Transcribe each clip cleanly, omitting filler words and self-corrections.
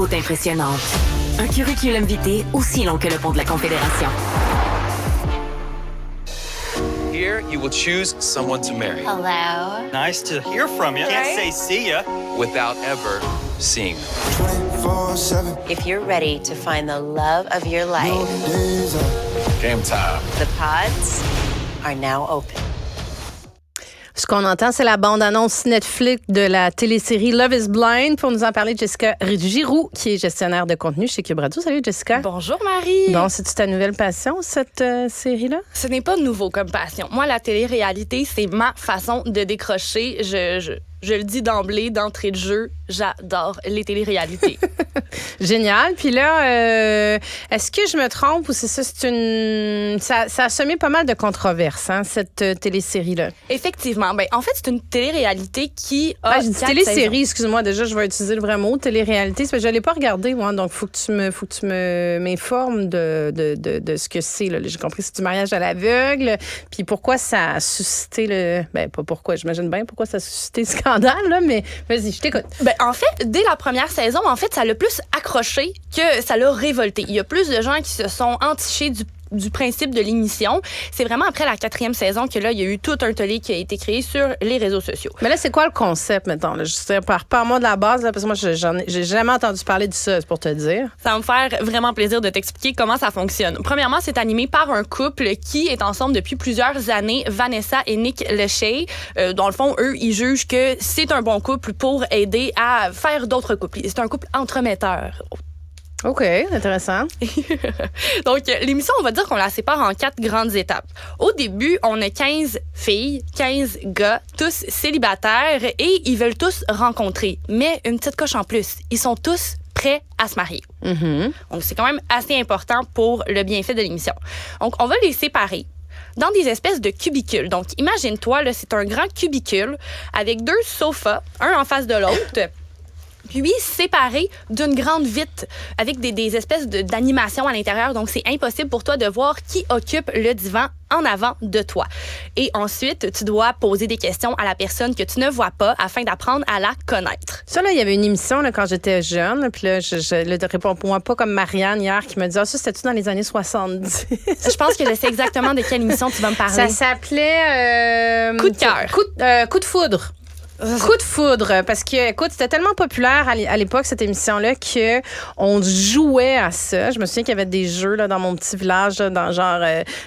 route impressionnante. Un curriculum vitae aussi long que le pont de la Confédération. Here, you will choose someone to marry. Hello. Nice to hear from you. Can't say see ya. Without ever seeing them. 24/7. If you're ready to find the love of your life, Game time. the pods are now open. Ce qu'on entend, c'est la bande-annonce Netflix de la télésérie Love is Blind. Pour nous en parler, Jessica Giroux, qui est gestionnaire de contenu chez Cube Radio. Salut, Jessica. Bonjour, Marie. Bon, c'est-tu ta nouvelle passion, cette série-là? Ce n'est pas nouveau comme passion. Moi, la télé-réalité, c'est ma façon de décrocher. Je le dis d'entrée de jeu, j'adore les télé-réalités. Génial. Puis là, est-ce que je me trompe ou c'est ça? Ça a semé pas mal de controverses, hein, cette télésérie-là. Effectivement. Ben, en fait, c'est une télé-réalité qui a. Je dis télésérie, excuse-moi, déjà, je vais utiliser le vrai mot, télé-réalité. C'est parce que je ne l'ai pas regardé, moi, donc il faut que tu m'informes de ce que c'est. Là. J'ai compris que c'est du mariage à l'aveugle. Puis pourquoi ça a suscité le. Ben, pas pourquoi, j'imagine bien pourquoi ça a suscité le scandale, là, mais vas-y, je t'écoute. Ben, en fait, dès la première saison, ça l'a plus accroché que ça l'a révolté. Il y a plus de gens qui se sont entichés du principe de l'émission. C'est vraiment après la 4e saison que là, il y a eu tout un tollé qui a été créé sur les réseaux sociaux. Mais là, c'est quoi le concept, maintenant? Là? Je sais, par-moi de la base, là, parce que moi, j'ai jamais entendu parler de ça, c'est pour te dire. Ça va me faire vraiment plaisir de t'expliquer comment ça fonctionne. Premièrement, c'est animé par un couple qui est ensemble depuis plusieurs années, Vanessa et Nick Lachey. Dans le fond, eux, ils jugent que c'est un bon couple pour aider à faire d'autres couples. C'est un couple entremetteur. OK, intéressant. Donc, l'émission, on va dire qu'on la sépare en 4 grandes étapes. Au début, on a 15 filles, 15 gars, tous célibataires et ils veulent tous rencontrer. Mais une petite coche en plus, ils sont tous prêts à se marier. Mm-hmm. Donc, c'est quand même assez important pour le bienfait de l'émission. Donc, on va les séparer dans des espèces de cubicules. Donc, imagine-toi, là, c'est un grand cubicule avec 2 sofas, un en face de l'autre. Puis séparés d'une grande vitre avec des espèces d'animations à l'intérieur. Donc, c'est impossible pour toi de voir qui occupe le divan en avant de toi. Et ensuite, tu dois poser des questions à la personne que tu ne vois pas afin d'apprendre à la connaître. Ça, là, il y avait une émission là, quand j'étais jeune. Là, puis là, je réponds pour moi pas comme Marianne hier qui me dit « Ah, ça, c'était-tu dans les années 70? » Je pense que je sais exactement de quelle émission tu vas me parler. Ça s'appelait... Coup de cœur. Coup de foudre. Coup de foudre, parce que, écoute, c'était tellement populaire à l'époque, cette émission-là, qu'on jouait à ça. Je me souviens qu'il y avait des jeux là, dans mon petit village, là, dans genre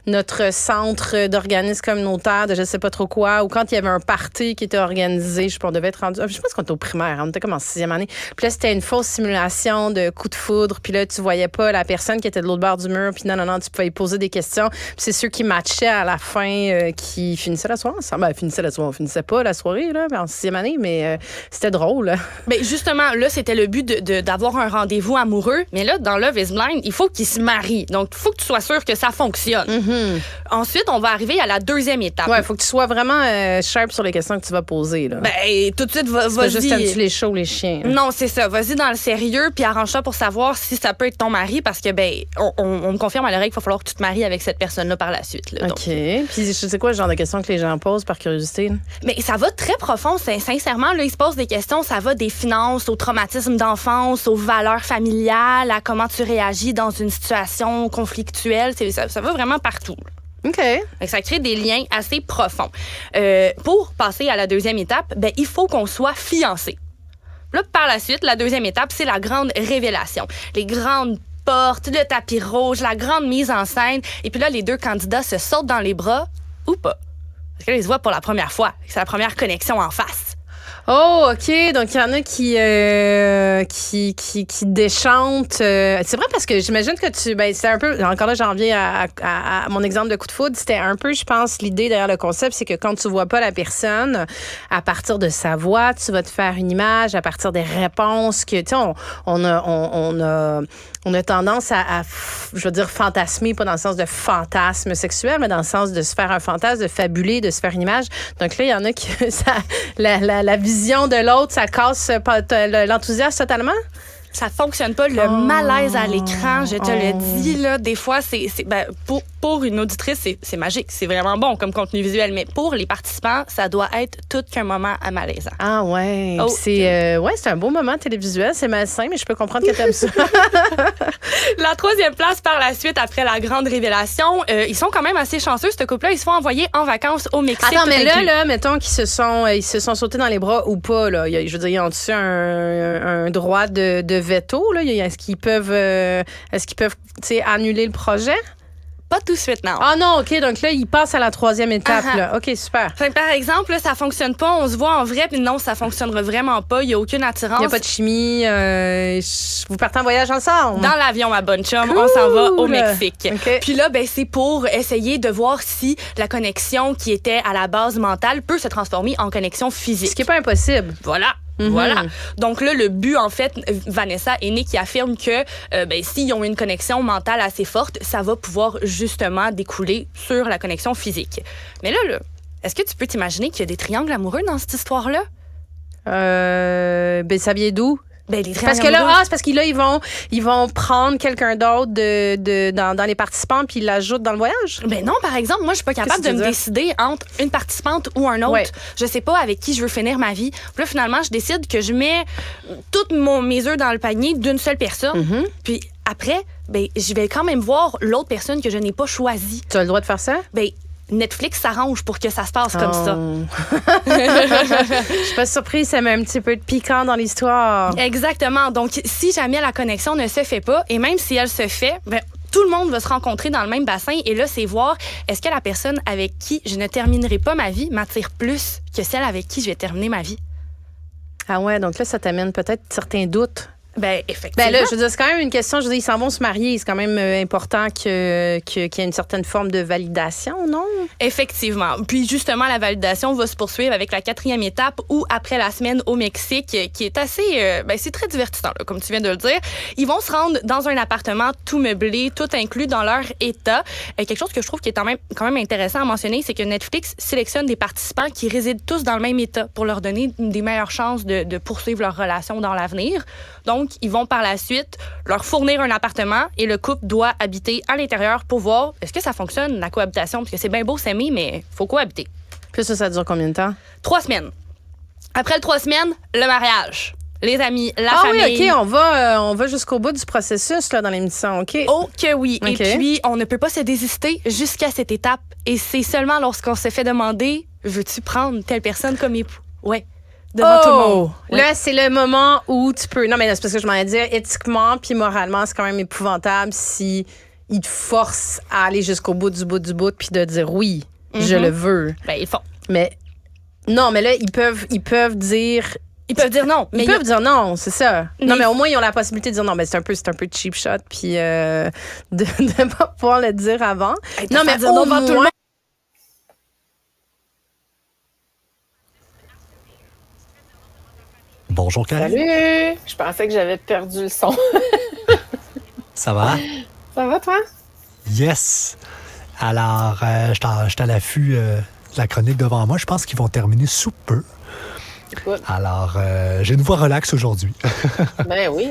notre centre d'organisme communautaire de je sais pas trop quoi, ou quand il y avait un party qui était organisé, je sais pas, on devait être rendu... Je pense qu'on était au primaire, on était comme en 6e année. Puis là, c'était une fausse simulation de coup de foudre, puis là, tu voyais pas la personne qui était de l'autre bord du mur, puis non, tu pouvais y poser des questions. Puis c'est ceux qui matchaient à la fin qui finissaient la soirée ensemble. Ben, on finissait pas la soirée, là, en 6e année, mais c'était drôle. Ben justement, là, c'était le but d'avoir un rendez-vous amoureux. Mais là, dans Love is Blind, il faut qu'ils se marient. Donc, il faut que tu sois sûr que ça fonctionne. Mm-hmm. Ensuite, on va arriver à la 2e étape. Ouais, il faut que tu sois vraiment sharp sur les questions que tu vas poser. Là. Ben, tout de suite, vas-y. Pas juste aimes-tu les chats ou les chiens. Là. Non, c'est ça. Vas-y dans le sérieux, puis arrange-toi pour savoir si ça peut être ton mari, parce que, ben, on me confirme à l'oreille qu'il va falloir que tu te maries avec cette personne-là par la suite. Là, OK. Puis, je sais quoi le genre de questions que les gens posent par curiosité? Là? Mais ça va très profond, sincèrement. Là, ils se posent des questions, ça va des finances, au traumatisme d'enfance, aux valeurs familiales, à comment tu réagis dans une situation conflictuelle. Ça va vraiment partout. OK. Ça crée des liens assez profonds. Pour passer à la 2e étape, ben, il faut qu'on soit fiancés. Là, par la suite, la 2e étape, c'est la grande révélation. Les grandes portes, le tapis rouge, la grande mise en scène. Et puis là, les 2 candidats se sautent dans les bras ou pas. Parce qu'ils se voient pour la première fois. C'est la première connexion en face. Oh, OK. Donc, il y en a qui déchantent. C'est vrai parce que j'imagine que c'est un peu... Encore là, j'en reviens à mon exemple de coup de foudre. C'était un peu, je pense, l'idée derrière le concept, c'est que quand tu vois pas la personne, à partir de sa voix, tu vas te faire une image, à partir des réponses que, tu sais, on a tendance à, je veux dire, fantasmer, pas dans le sens de fantasme sexuel, mais dans le sens de se faire un fantasme, de fabuler, de se faire une image. Donc là, il y en a qui... la vision de l'autre, ça casse l'enthousiasme totalement? Ça fonctionne pas. Le malaise à l'écran, je te le dis, là, des fois, pour une auditrice, c'est magique. C'est vraiment bon comme contenu visuel. Mais pour les participants, ça doit être tout qu'un moment à malaisant. Ah ouais. C'est un beau moment télévisuel. C'est malsain, mais je peux comprendre que t'aimes ça. La 3e place par la suite, après la grande révélation, ils sont quand même assez chanceux, ce couple-là. Ils se font envoyer en vacances au Mexique. Attends, mais là, mettons qu'ils se sont sautés dans les bras ou pas, là. Je veux dire, ils ont-tu un droit de veto, là? Est-ce qu'ils peuvent annuler le projet? Pas tout de suite, non. Ah non, OK. Donc là, ils passent à la 3e étape. Là. OK, super. Fait que par exemple, là, ça fonctionne pas. On se voit en vrai, puis non, ça fonctionnera vraiment pas. Il y a aucune attirance. Il n'y a pas de chimie. Vous partez en voyage ensemble? Dans l'avion, ma bonne chum, on s'en va au Mexique. Okay. Puis là, c'est pour essayer de voir si la connexion qui était à la base mentale peut se transformer en connexion physique. Ce qui n'est pas impossible. Voilà. Voilà. Donc là, le but, en fait, Vanessa et Nick qui affirment que s'ils ont une connexion mentale assez forte, ça va pouvoir justement découler sur la connexion physique. Mais là, est-ce que tu peux t'imaginer qu'il y a des triangles amoureux dans cette histoire-là? Ça vient d'où? Les triangles parce que là, amoureux. c'est parce qu'ils ils vont prendre quelqu'un d'autre dans les participants puis ils l'ajoutent dans le voyage? Non, par exemple, moi, je suis pas capable de me décider entre une participante ou un autre. Ouais. Je sais pas avec qui je veux finir ma vie. Puis là, finalement, je décide que je mets toutes mes œufs dans le panier d'une seule personne. Mm-hmm. Puis après, je vais quand même voir l'autre personne que je n'ai pas choisie. Tu as le droit de faire ça? Netflix s'arrange pour que ça se passe comme ça. Je suis pas surprise, ça met un petit peu de piquant dans l'histoire. Exactement. Donc, si jamais la connexion ne se fait pas, et même si elle se fait, tout le monde va se rencontrer dans le même bassin. Et là, c'est voir, est-ce que la personne avec qui je ne terminerai pas ma vie m'attire plus que celle avec qui je vais terminer ma vie? Ah ouais, donc là, ça t'amène peut-être certains doutes. Effectivement. Là, je veux dire, c'est quand même une question. Je veux dire, ils s'en vont se marier. C'est quand même important qu'il y ait une certaine forme de validation, non? Effectivement. Puis, justement, la validation va se poursuivre avec la 4e étape ou après la semaine au Mexique, qui est assez... c'est très divertissant, là, comme tu viens de le dire. Ils vont se rendre dans un appartement tout meublé, tout inclus dans leur état. Quelque chose que je trouve qui est quand même intéressant à mentionner, c'est que Netflix sélectionne des participants qui résident tous dans le même état pour leur donner des meilleures chances de poursuivre leur relation dans l'avenir. Donc, ils vont par la suite leur fournir un appartement et le couple doit habiter à l'intérieur pour voir est-ce que ça fonctionne, la cohabitation, parce que c'est bien beau s'aimer, mais il faut cohabiter. Puis ça dure combien de temps? 3 semaines. Après 3 semaines, le mariage. Les amis, la famille. Ah oui, OK, on va jusqu'au bout du processus là, dans l'émission, OK? Oh que oui. Okay. Et puis, on ne peut pas se désister jusqu'à cette étape. Et c'est seulement lorsqu'on se fait demander « Veux-tu prendre telle personne comme époux? » Ouais. Devant tout le monde. Ouais. Là, c'est le moment où tu peux... Non, mais là, c'est parce que je m'en ai dit, éthiquement puis moralement, c'est quand même épouvantable si ils te forcent à aller jusqu'au bout puis de dire oui, je le veux. Ils font. Mais non, mais là, ils peuvent dire... Ils peuvent dire non. Ils peuvent dire non, c'est ça. Non, mais au moins, ils ont la possibilité de dire non, mais c'est un peu cheap shot puis de ne pas pouvoir le dire avant. Non, mais dire non devant tout le monde. Bonjour, Karine. Salut! Je pensais que j'avais perdu le son. Ça va? Ça va, toi? Yes! Alors, je suis à l'affût de la chronique devant moi. Je pense qu'ils vont terminer sous peu. Écoute. Alors, j'ai une voix relax aujourd'hui. Ben oui,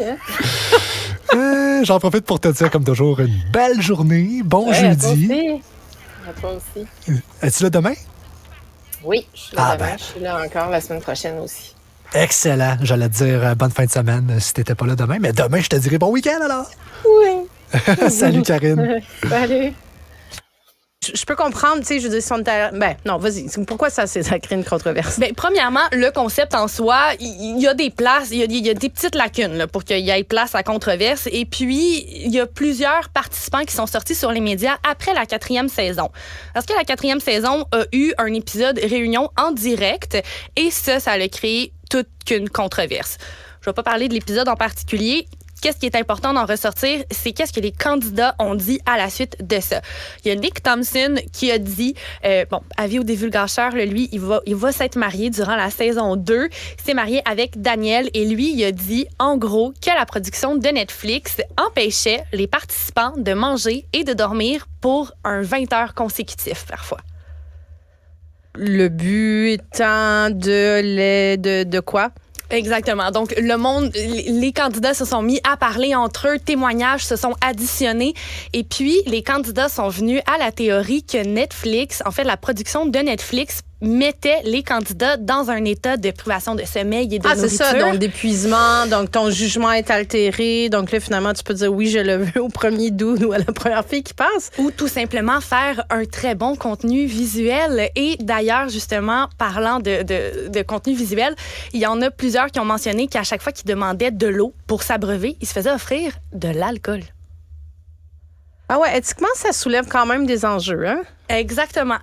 hein? J'en profite pour te dire, comme toujours, une belle journée. Bon jeudi. À toi aussi. Es-tu là demain? Oui, je suis là demain. Je suis là encore la semaine prochaine aussi. Excellent. J'allais te dire bonne fin de semaine si t'étais pas là demain. Mais demain, je te dirai bon week-end alors. Oui. Salut, Karine. Salut. Je peux comprendre, tu sais, je veux dire, si on était... non, vas-y. Pourquoi ça crée une controverse? Premièrement, le concept en soi, il y a des places, il y a des petites lacunes là, pour qu'il y ait place à controverse. Et puis, il y a plusieurs participants qui sont sortis sur les médias après la 4e saison. Parce que la 4e saison a eu un épisode réunion en direct et ça a créé toute qu'une controverse. Je vais pas parler de l'épisode en particulier. Qu'est-ce qui est important d'en ressortir, c'est qu'est-ce que les candidats ont dit à la suite de ça. Il y a Nick Thompson qui a dit, avis au divulgateur, lui, il va s'être marié durant la saison 2. Il s'est marié avec Daniel et lui, il a dit, en gros, que la production de Netflix empêchait les participants de manger et de dormir pour un 20 heures consécutif, parfois. Le but étant de quoi? Exactement. Donc, le monde, les candidats se sont mis à parler entre eux, témoignages se sont additionnés. Et puis, les candidats sont venus à la théorie que Netflix, en fait, la production de Netflix mettait les candidats dans un état de privation de sommeil et de nourriture. C'est ça, donc d'épuisement, donc ton jugement est altéré, donc là, finalement, tu peux dire oui, je le veux au premier dude ou à la première fille qui passe. Ou tout simplement faire un très bon contenu visuel. Et d'ailleurs, justement, parlant de contenu visuel, il y en a plusieurs qui ont mentionné qu'à chaque fois qu'ils demandaient de l'eau pour s'abreuver, ils se faisaient offrir de l'alcool. Ah ouais, éthiquement, ça soulève quand même des enjeux, hein? Exactement.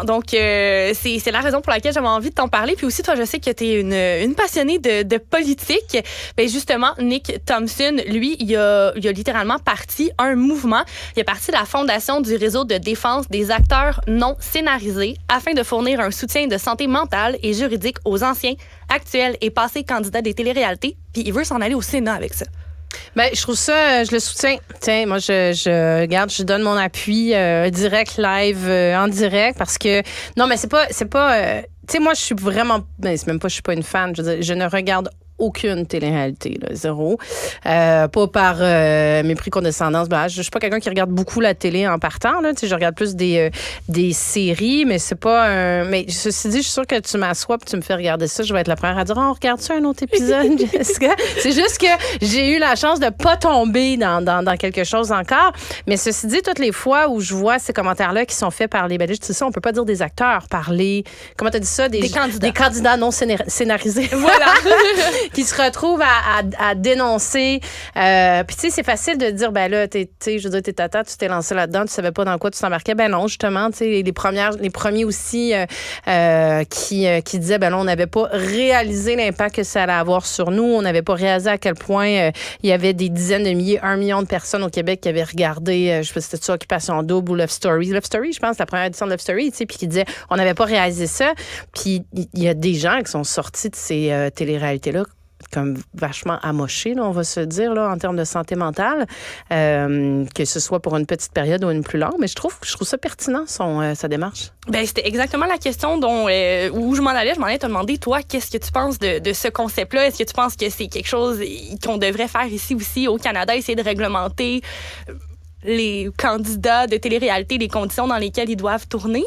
Donc, c'est la raison pour laquelle j'avais envie de t'en parler. Puis aussi, toi, je sais que tu es une passionnée de politique. Bien, justement, Nick Thompson, lui, il a littéralement parti un mouvement. Il a parti la fondation du réseau de défense des acteurs non scénarisés afin de fournir un soutien de santé mentale et juridique aux anciens, actuels et passés candidats des téléréalités. Puis il veut s'en aller au Sénat avec ça. Ben, je trouve ça, je le soutiens. Tiens, moi, je donne mon appui direct, live, en direct, parce que, non, mais c'est pas, tu sais, moi, je suis vraiment, ben, c'est même pas, je suis pas une fan, je veux dire, je ne regarde aucune télé-réalité, là, zéro. Pas par mépris, condescendance. Ben, je suis pas quelqu'un qui regarde beaucoup la télé en partant, là. Tu sais, je regarde plus des séries, mais c'est pas mais ceci dit, je suis sûre que tu m'assois puis tu me fais regarder ça. Je vais être la première à dire, on regarde-tu un autre épisode, Jessica? C'est juste que j'ai eu la chance de pas tomber dans quelque chose encore. Mais ceci dit, toutes les fois où je vois ces commentaires-là qui sont faits par les Belges, tu sais ça, on peut pas dire des acteurs, parler, comment t'as dit ça? Des candidats. Des candidats non scénarisés. Voilà. Qui se retrouvent à dénoncer. Puis, tu sais, c'est facile de dire, ben là, je veux dire, t'es tata, tu t'es lancé là-dedans, tu savais pas dans quoi tu t'embarquais. Ben non, justement, tu sais, les premiers aussi qui disaient, ben là, on n'avait pas réalisé l'impact que ça allait avoir sur nous. On n'avait pas réalisé à quel point il y avait des dizaines de milliers, 1 million de personnes au Québec qui avaient regardé, je sais pas si c'était Occupation Double ou Love Story. Love Story, je pense, la première édition de Love Story, tu sais, puis qui disaient, on n'avait pas réalisé ça. Puis, il y a des gens qui sont sortis de ces téléréalités-là comme vachement amoché, là, on va se dire, là, en termes de santé mentale, que ce soit pour une petite période ou une plus longue. Mais je trouve ça pertinent, sa démarche. Ben, c'était exactement la question où je m'en allais. Je m'en allais te demander, toi, qu'est-ce que tu penses de ce concept-là? Est-ce que tu penses que c'est quelque chose qu'on devrait faire ici aussi au Canada, essayer de réglementer les candidats de télé-réalité, les conditions dans lesquelles ils doivent tourner?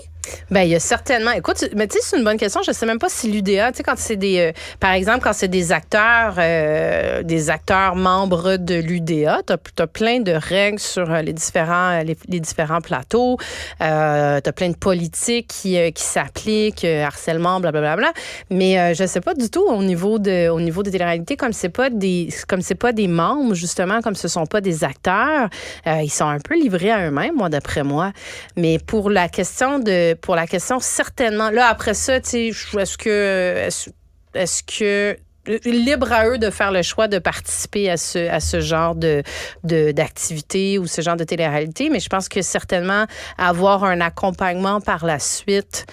Ben, il y a certainement. Écoute, mais tu sais, c'est une bonne question. Je sais même pas si l'UDA, tu sais, quand c'est par exemple, quand c'est des acteurs membres de l'UDA, t'as plein de règles sur les différents plateaux. T'as plein de politiques qui s'appliquent, harcèlement, blablabla. Mais je sais pas du tout au niveau des téléréalités, comme c'est pas des membres, justement, comme ce sont pas des acteurs, ils sont un peu livrés à eux-mêmes, moi, d'après moi. Mais pour la question certainement. Là, après ça, tu sais, est-ce que libre à eux de faire le choix de participer à ce genre d'activité ou ce genre de télé-réalité, mais je pense que certainement avoir un accompagnement par la suite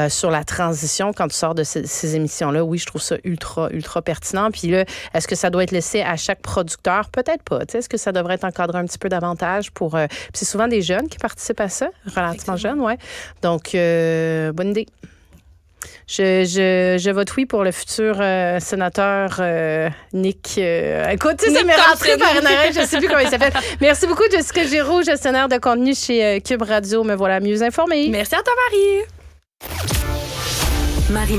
sur la transition quand tu sors de ces émissions-là, oui, je trouve ça ultra, ultra pertinent. Puis là, est-ce que ça doit être laissé à chaque producteur? Peut-être pas. Est-ce que ça devrait être encadré un petit peu davantage pour... Puis c'est souvent des jeunes qui participent à ça, relativement jeunes, ouais. Donc, bonne idée. Je vote oui pour le futur sénateur Nick. Écoute, ça m'est rentré par une oreille, je ne sais plus comment il s'appelle. Merci beaucoup, Jessica Giroux, gestionnaire de contenu chez Cube Radio. Me voilà mieux informée. Merci à toi, Marie. Marie